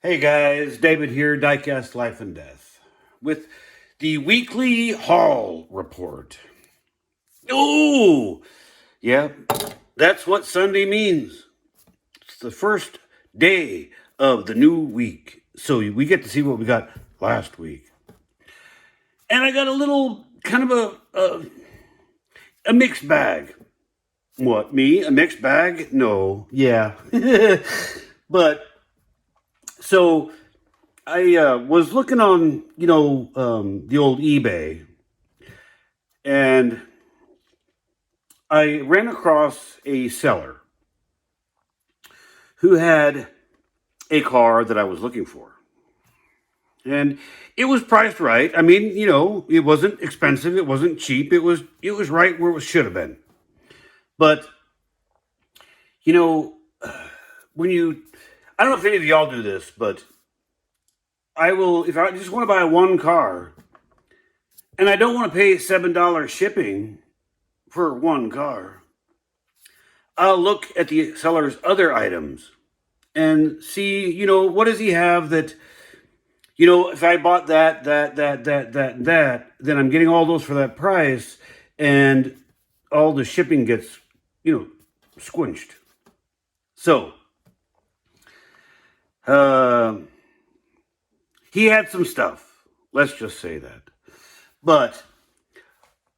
Hey guys, David here, Diecast Life and Death, with the weekly haul report. Oh, yeah, that's what Sunday means. It's the first day of the new week, so we get to see what we got last week. And I got a little kind of a mixed bag. What, me? A mixed bag? No, yeah. But, so I was looking on, the old eBay, and I ran across a seller who had a car that I was looking for. And it was priced right. I mean, it wasn't expensive, it wasn't cheap, it was right where it should have been. But, you know, when you I don't know if any of y'all do this, but I will, if I just want to buy one car and I don't want to pay $7 shipping for one car, I'll look at the seller's other items and see, what does he have that, if I bought that, then I'm getting all those for that price, and all the shipping gets, squinched. So, he had some stuff. Let's just say that. But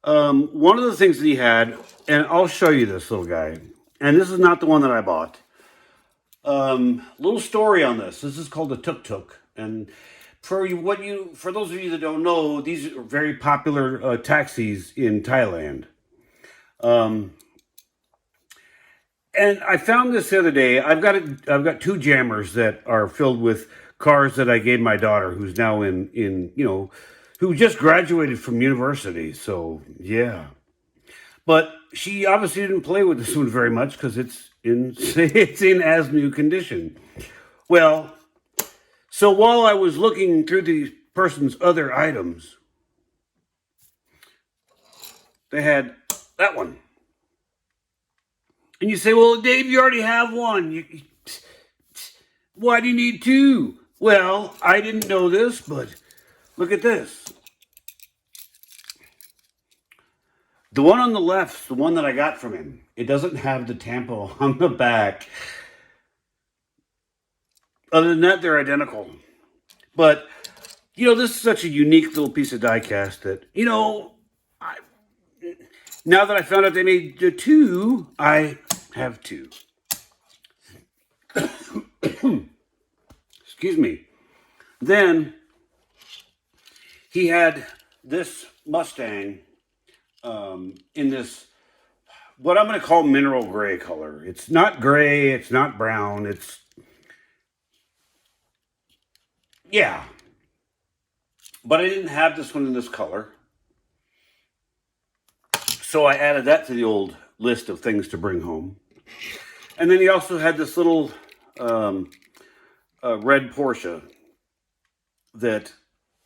one of the things that he had, and I'll show you this little guy, and this is not the one that I bought. Little story on this. This is called a tuk-tuk, and for those of you that don't know, these are very popular taxis in Thailand. And I found this the other day. I've got two jammers that are filled with cars that I gave my daughter, who's now who just graduated from university. So yeah, but she obviously didn't play with this one very much because it's in as new condition. Well, so while I was looking through the person's other items, they had that one. And you say, well, Dave, you already have one. Why do you need two? Well, I didn't know this, but look at this. The one on the left, the one that I got from him, it doesn't have the tampo on the back. Other than that, they're identical. But, this is such a unique little piece of diecast that, now that I found out they made the two, I have two. Excuse me. Then he had this Mustang in this, what I'm going to call mineral gray color. It's not gray, it's not brown, it's, yeah. But I didn't have this one in this color. So I added that to the old list of things to bring home. And then he also had this little red Porsche that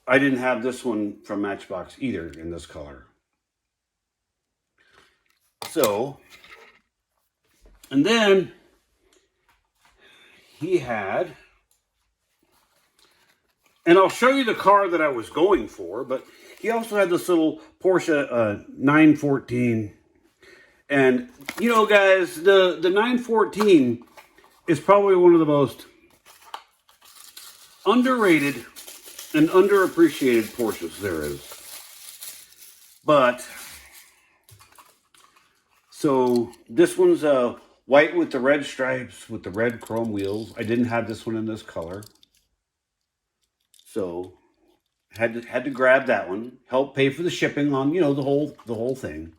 I didn't have this one from Matchbox either in this color. So, and then he had, and I'll show you the car that I was going for, but he also had this little Porsche 914. And, guys, the 914 is probably one of the most underrated and underappreciated Porsches there is. But, so this one's white with the red stripes, with the red chrome wheels. I didn't have this one in this color. So had to grab that one, help pay for the shipping on, the whole thing.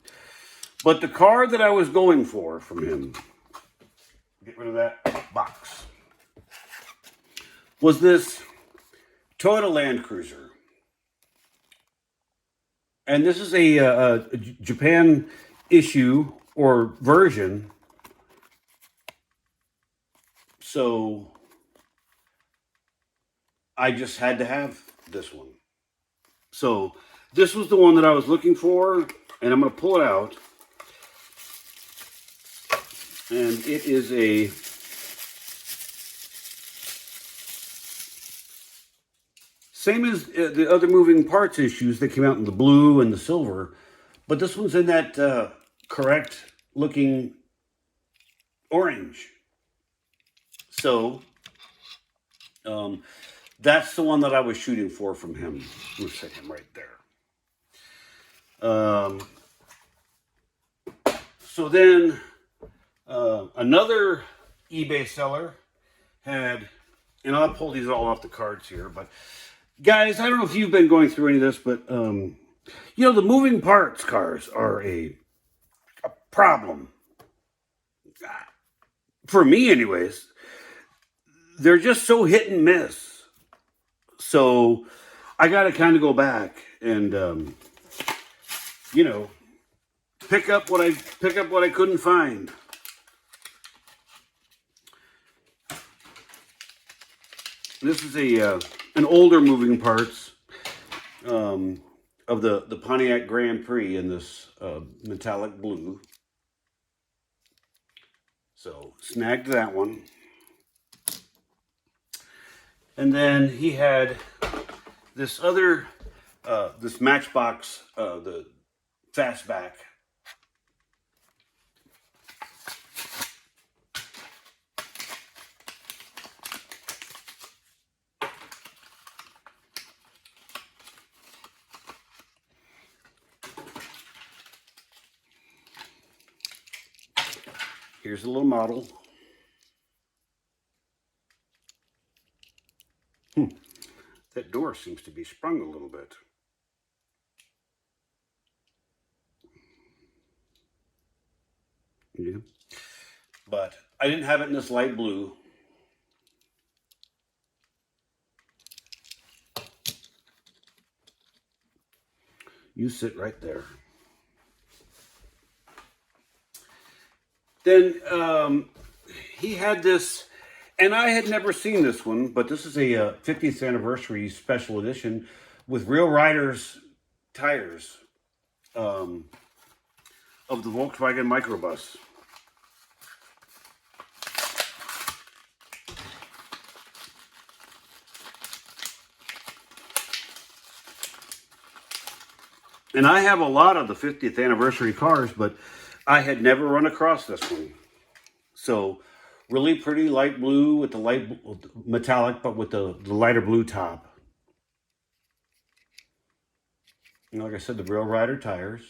But the car that I was going for from him, get rid of that box, was this Toyota Land Cruiser. And this is a Japan issue or version. So I just had to have this one. So this was the one that I was looking for, and I'm going to pull it out. And it is Same as the other moving parts issues that came out in the blue and the silver, but this one's in that correct looking orange. So that's the one that I was shooting for from him. Let me set him right there. So then another eBay seller had, and I'll pull these all off the cards here, but guys, I don't know if you've been going through any of this, but you know, the moving parts cars are a problem. For me anyways. They're just so hit and miss. So I got to kind of go back and you know, pick up what I couldn't find. This is an older moving parts of the Pontiac Grand Prix in this metallic blue. So snagged that one. And then he had this other this Matchbox, the Fastback. Here's a little model. That door seems to be sprung a little bit. Yeah. But I didn't have it in this light blue. You sit right there. Then he had this, and I had never seen this one, but this is a 50th anniversary special edition with Real Riders tires of the Volkswagen Microbus. And I have a lot of the 50th anniversary cars, but I had never run across this one. So really pretty light blue with the light metallic, but with the lighter blue top. And like I said, the Rail Rider tires.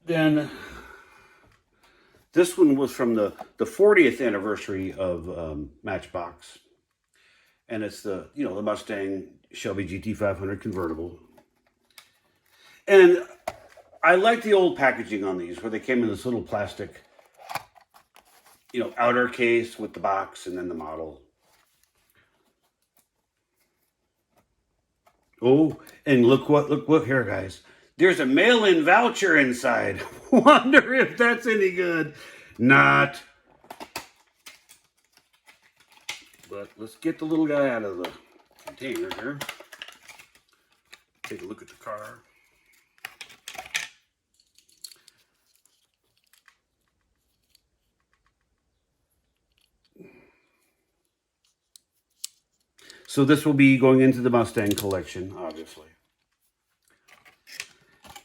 Then this one was from the 40th anniversary of Matchbox. And it's the Mustang Shelby GT500 convertible. And I like the old packaging on these where they came in this little plastic, outer case with the box and then the model. Oh, and look here, guys. There's a mail-in voucher inside. Wonder if that's any good. Not. But let's get the little guy out of the container here. Take a look at the car. So this will be going into the Mustang collection, obviously.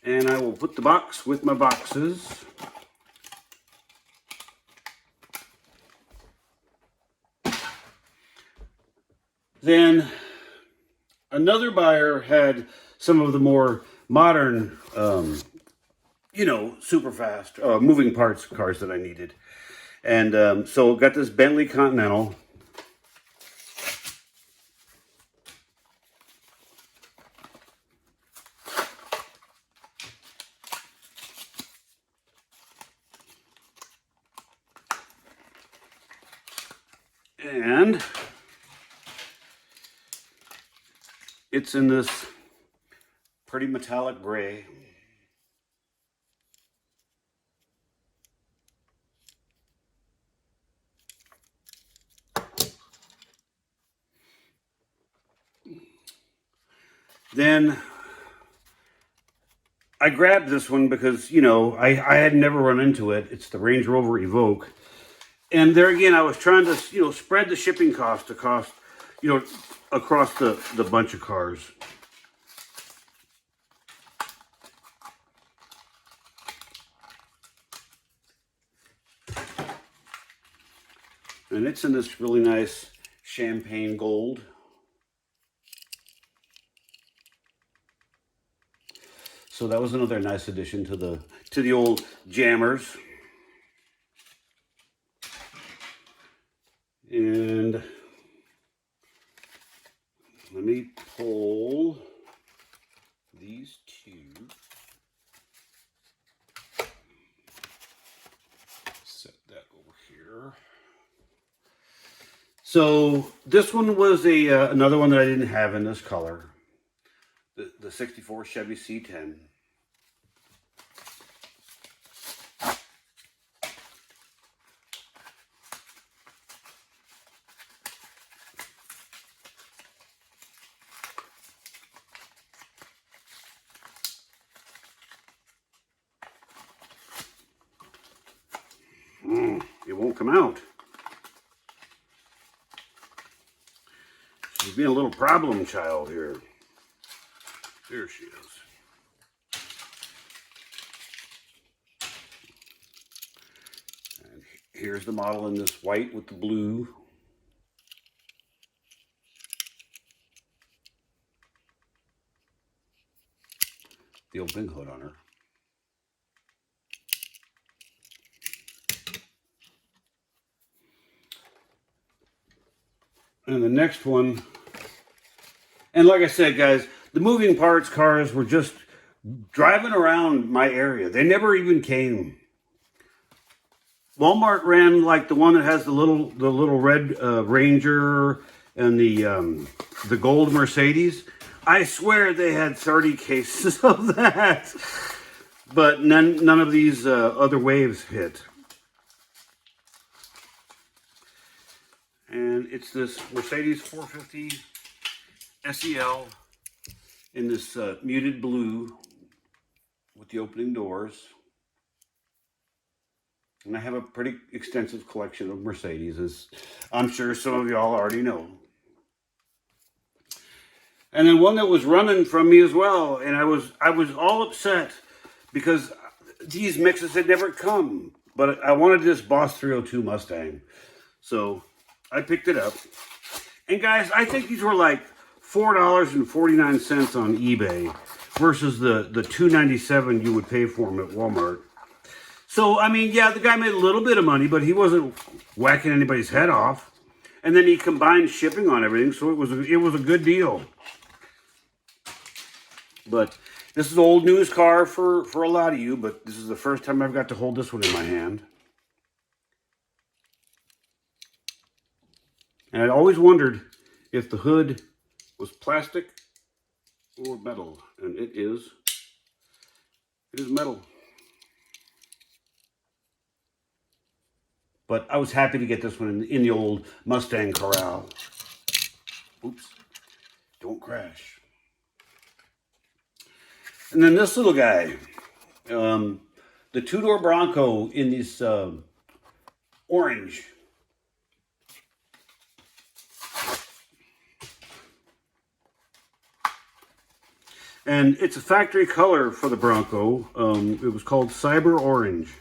And I will put the box with my boxes. Then another buyer had some of the more modern, super fast moving parts cars that I needed. And so got this Bentley Continental. And it's in this pretty metallic gray. Then I grabbed this one because, I had never run into it. It's the Range Rover Evoque. And there again, I was trying to, spread the shipping cost across, across the bunch of cars. And it's in this really nice champagne gold. So that was another nice addition to the old jammers. And let me pull these two. Set that over here. So this one was another one that I didn't have in this color. The 64 Chevy C10. It won't come out. She's being a little problem child here. There she is. And here's the model in this white with the blue. The old big hood on her. And the next one, and like I said, guys, the moving parts cars were just driving around my area. They never even came. Walmart ran like the one that has the little red Ranger and the gold Mercedes. I swear they had 30 cases of that, but none of these other waves hit. And it's this Mercedes 450 SEL in this muted blue with the opening doors. And I have a pretty extensive collection of Mercedes, as I'm sure some of y'all already know. And then one that was running from me as well, and I was all upset because these mixes had never come. But I wanted this Boss 302 Mustang. So I picked it up. And guys, I think these were like $4.49 on eBay versus the $2.97 you would pay for them at Walmart. So, I mean, yeah, the guy made a little bit of money, but he wasn't whacking anybody's head off. And then he combined shipping on everything, so it was a good deal. But this is an old news car for a lot of you, but this is the first time I've got to hold this one in my hand. And I always wondered if the hood was plastic or metal, and it is metal. But I was happy to get this one in the old Mustang corral. Oops, don't crash. And then this little guy, the two-door Bronco in this orange. And it's a factory color for the Bronco. It was called Cyber Orange.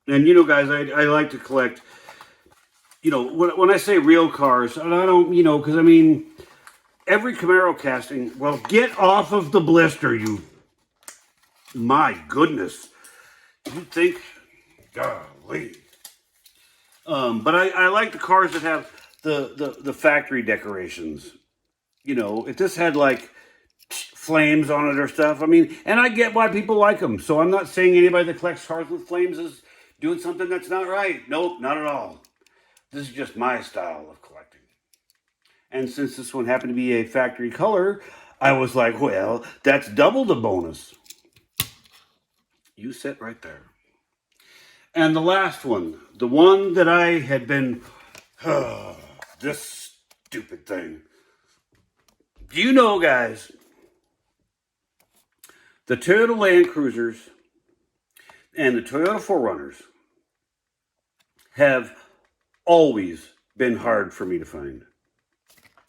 And you know, guys, I like to collect, you know, when I say real cars, and I don't, you know, because I mean, every Camaro casting, well, get off of the blister, you, my goodness. You think, golly. But I like the cars that have the factory decorations. You know, if this had like flames on it or stuff, I mean, and I get why people like them. So I'm not saying anybody that collects cars with flames is doing something that's not right. Nope, not at all. This is just my style of collecting. And since this one happened to be a factory color, I was like, well, that's double the bonus. You sit right there. And the last one, the one that I had been, this stupid thing. Do you know, guys, The Toyota Land Cruisers and the Toyota 4Runners have always been hard for me to find.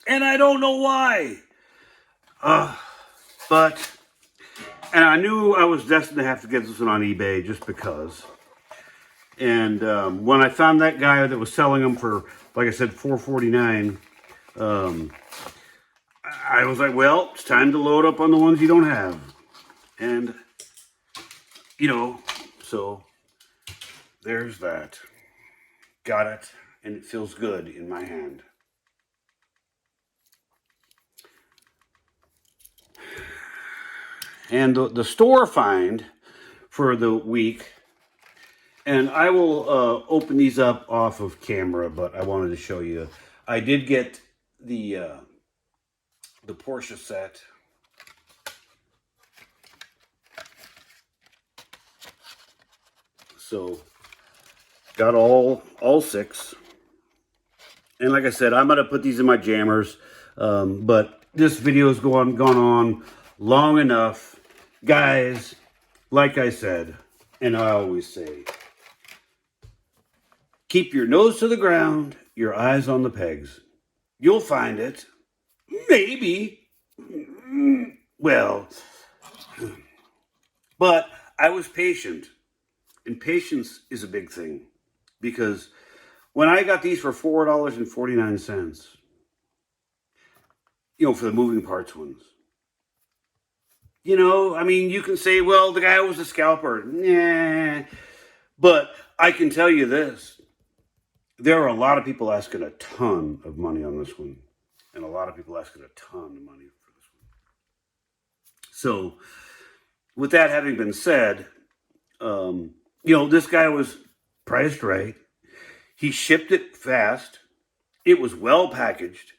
And I don't know why. But I knew I was destined to have to get this one on eBay just because. And when I found that guy that was selling them for, like I said, $449, I was like, well, it's time to load up on the ones you don't have. And, so there's that. Got it, and it feels good in my hand. And the store find for the week, and I will open these up off of camera, but I wanted to show you. I did get the Porsche set. So got all 6. And like I said, I'm going to put these in my jammers. But this video has gone on long enough. Guys, like I said, and I always say, keep your nose to the ground, your eyes on the pegs. You'll find it. Maybe. Well, but I was patient. And patience is a big thing. Because when I got these for $4.49, for the moving parts ones. You can say, well, the guy was a scalper. Nah. But I can tell you this. There are a lot of people asking a ton of money on this one. And a lot of people asking a ton of money for this one. So, with that having been said, this guy was priced right. He shipped it fast. It was well packaged.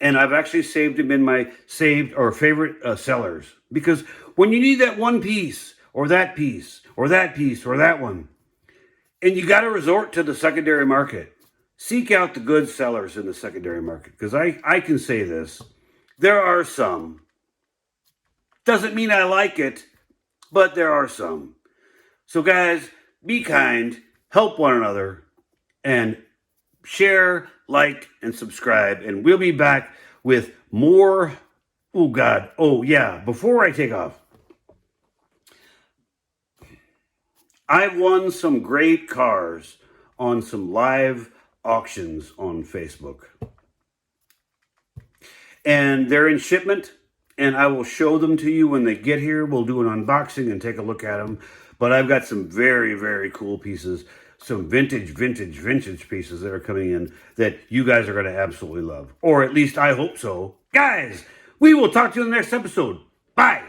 And I've actually saved him in my saved or favorite sellers. Because when you need that one piece, or that piece, or that piece, or that one, and you got to resort to the secondary market, seek out the good sellers in the secondary market. Because I can say this. There are some. Doesn't mean I like it, but there are some. So guys, be kind, help one another, and share, like, and subscribe. And we'll be back with more. Oh, God. Oh, yeah. Before I take off, I've won some great cars on some live auctions on Facebook. And they're in shipment, and I will show them to you when they get here. We'll do an unboxing and take a look at them. But I've got some very, very cool pieces, some vintage pieces that are coming in that you guys are going to absolutely love. Or at least I hope so. Guys, we will talk to you in the next episode. Bye.